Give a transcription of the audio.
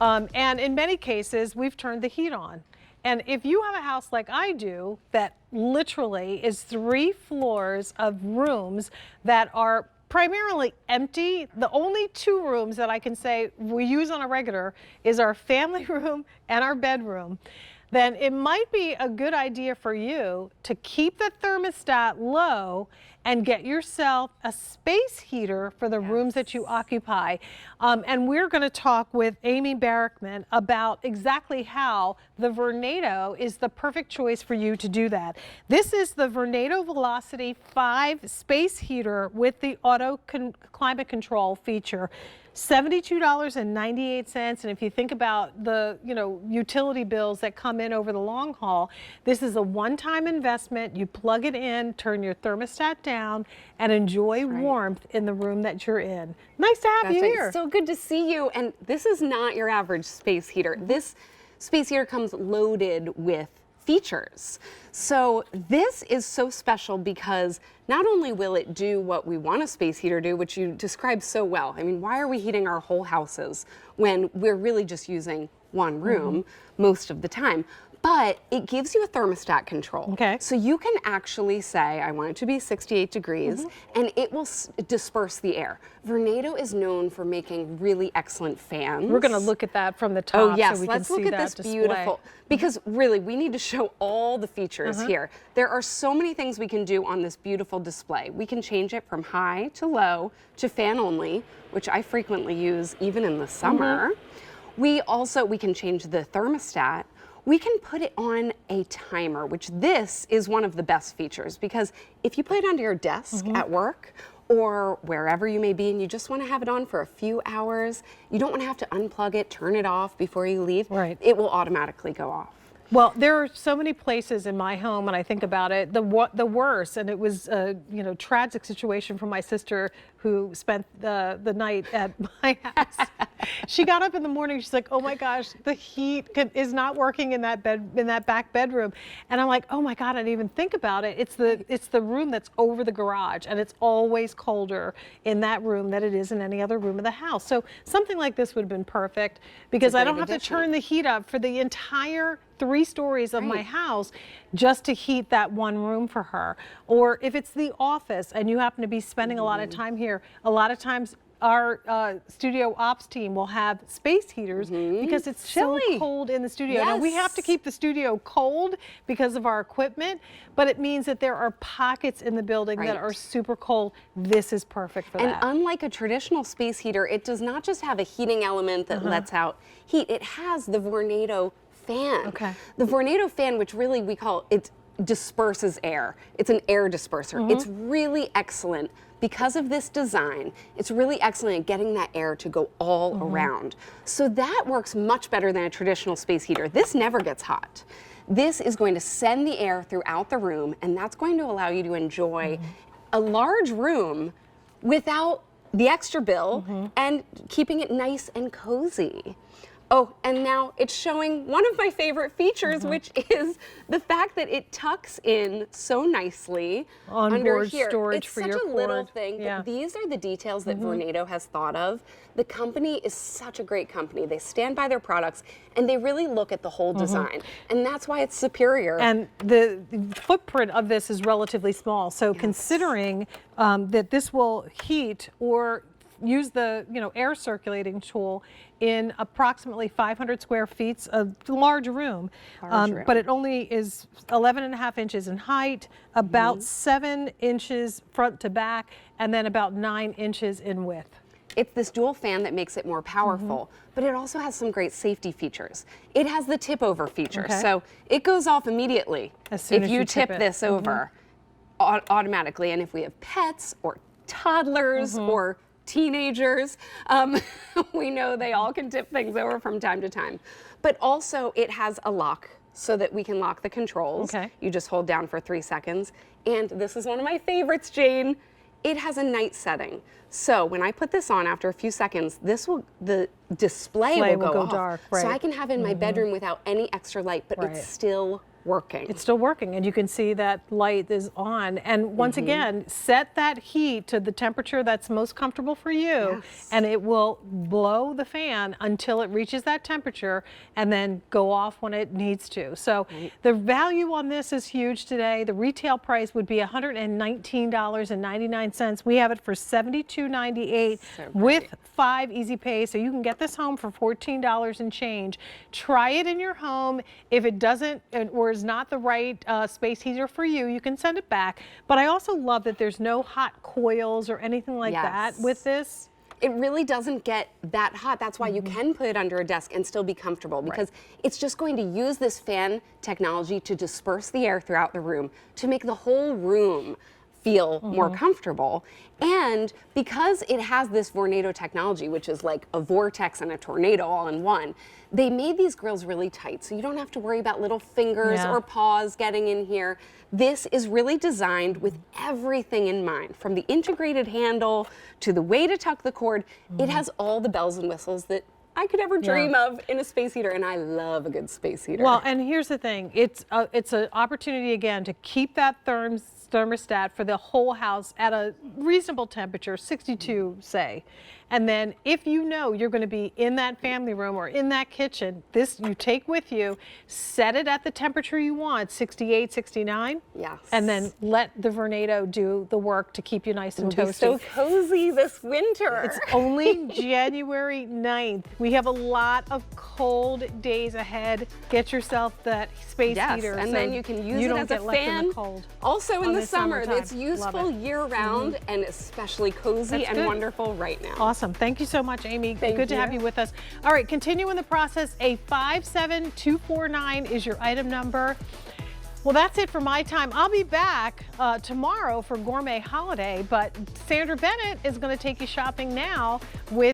And in many cases, we've turned the heat on. And if you have a house like I do, that literally is 3 floors of rooms that are primarily empty, the only 2 rooms that I can say we use on a regular is our family room and our bedroom, then it might be a good idea for you to keep the thermostat low and get yourself a space heater for the rooms that you occupy. And we're going to talk with Amy Barrickman about exactly how the Vornado is the perfect choice for you to do that. This is the Vornado Velocity 5 space heater with the auto climate control feature. $72.98, and if you think about the utility bills that come in over the long haul, this is a one-time investment. You plug it in, turn your thermostat down, and enjoy warmth in the room that you're in. Nice to have you here. So good to see you. And this is not your average space heater. This space heater comes loaded with features. So this is so special because not only will it do what we want a space heater do, which you described so well. I mean, why are we heating our whole houses when we're really just using one room most of the time? But it gives you a thermostat control. Okay. So you can actually say, I want it to be 68 degrees, and it will disperse the air. Vornado is known for making really excellent fans. We're going to look at that from the top. Oh yes, so we let's can look see at that this display. beautiful, because really we need to show all the features here. There are so many things we can do on this beautiful display. We can change it from high to low to fan only, which I frequently use even in the summer. We can change the thermostat. We can put it on a timer, which this is one of the best features, because if you put it onto your desk at work or wherever you may be and you just want to have it on for a few hours, you don't want to have to unplug it, turn it off before you leave. It will automatically go off. Well, there are so many places in my home, and I think about it, the worst, and it was a tragic situation for my sister who spent the night at my house. She got up in the morning, she's like, oh my gosh, the heat is not working in that back bedroom. And I'm like, oh my God, I didn't even think about it. It's the room that's over the garage, and it's always colder in that room than it is in any other room of the house. So something like this would have been perfect, because I don't have to turn the heat up for the entire 3 stories of my house just to heat that one room for her. Or if it's the office and you happen to be spending a lot of time here, a lot of times our studio ops team will have space heaters because it's so cold in the studio. Now we have to keep the studio cold because of our equipment, but it means that there are pockets in the building that are super cold. This is perfect for that. And unlike a traditional space heater, it does not just have a heating element that lets out heat. It has the Vornado fan. The Vornado fan, which really we call it disperses air. It's an air disperser. It's really excellent because of this design. It's really excellent at getting that air to go all around. So that works much better than a traditional space heater. This never gets hot. This is going to send the air throughout the room, and that's going to allow you to enjoy a large room without the extra bill and keeping it nice and cozy. Oh, and now it's showing one of my favorite features, which is the fact that it tucks in so nicely under here. Storage for your cord. It's such a little thing, but these are the details that Vornado has thought of. The company is such a great company. They stand by their products, and they really look at the whole design, and that's why it's superior. And the footprint of this is relatively small, so considering that this will heat or use the air circulating tool in approximately 500 square feet, a large room, but it only is 11.5 inches in height, about 7 inches front to back, and then about 9 inches in width. It's this dual fan that makes it more powerful, but it also has some great safety features. It has the tip over feature, so it goes off immediately as soon if you tip this over automatically. And if we have pets or toddlers or teenagers, we know they all can tip things over from time to time. But also it has a lock so that we can lock the controls. You just hold down for 3 seconds. And this is one of my favorites, Jane. It has a night setting. So when I put this on after a few seconds, the display will go off. dark. So I can have it in my bedroom without any extra light, but it's still working. It's still working, and you can see that light is on. And once again, set that heat to the temperature that's most comfortable for you, and it will blow the fan until it reaches that temperature and then go off when it needs to. So the value on this is huge today. The retail price would be $119.99. We have it for $72.98 with 5 easy pays. So you can get this home for $14 and change. Try it in your home. If it doesn't or is not the right space heater for you, you can send it back. But I also love that there's no hot coils or anything like that with this. It really doesn't get that hot. That's why you can put it under a desk and still be comfortable, because it's just going to use this fan technology to disperse the air throughout the room to make the whole room feel more comfortable. And because it has this Vornado technology, which is like a vortex and a tornado all in one, they made these grills really tight, so you don't have to worry about little fingers or paws getting in here. This is really designed with everything in mind, from the integrated handle to the way to tuck the cord. It has all the bells and whistles that I could ever dream of in a space heater, and I love a good space heater. Well, and here's the thing. It's an opportunity, again, to keep that thermostat for the whole house at a reasonable temperature, 62, say. And then if you know you're going to be in that family room or in that kitchen, this you take with you, set it at the temperature you want, 68, 69. Yes. And then let the Vornado do the work to keep you nice and toasty. Be so cozy this winter. It's only January 9th. We have a lot of cold days ahead. Get yourself that space heater. And then you can use it as a fan. Also in the summer. It's useful year-round and especially cozy and wonderful right now. Awesome. Thank you so much, Amy. Good to have you with us. All right, continuing the process, a 57249 is your item number. Well, that's it for my time. I'll be back tomorrow for Gourmet Holiday, but Sandra Bennett is going to take you shopping now with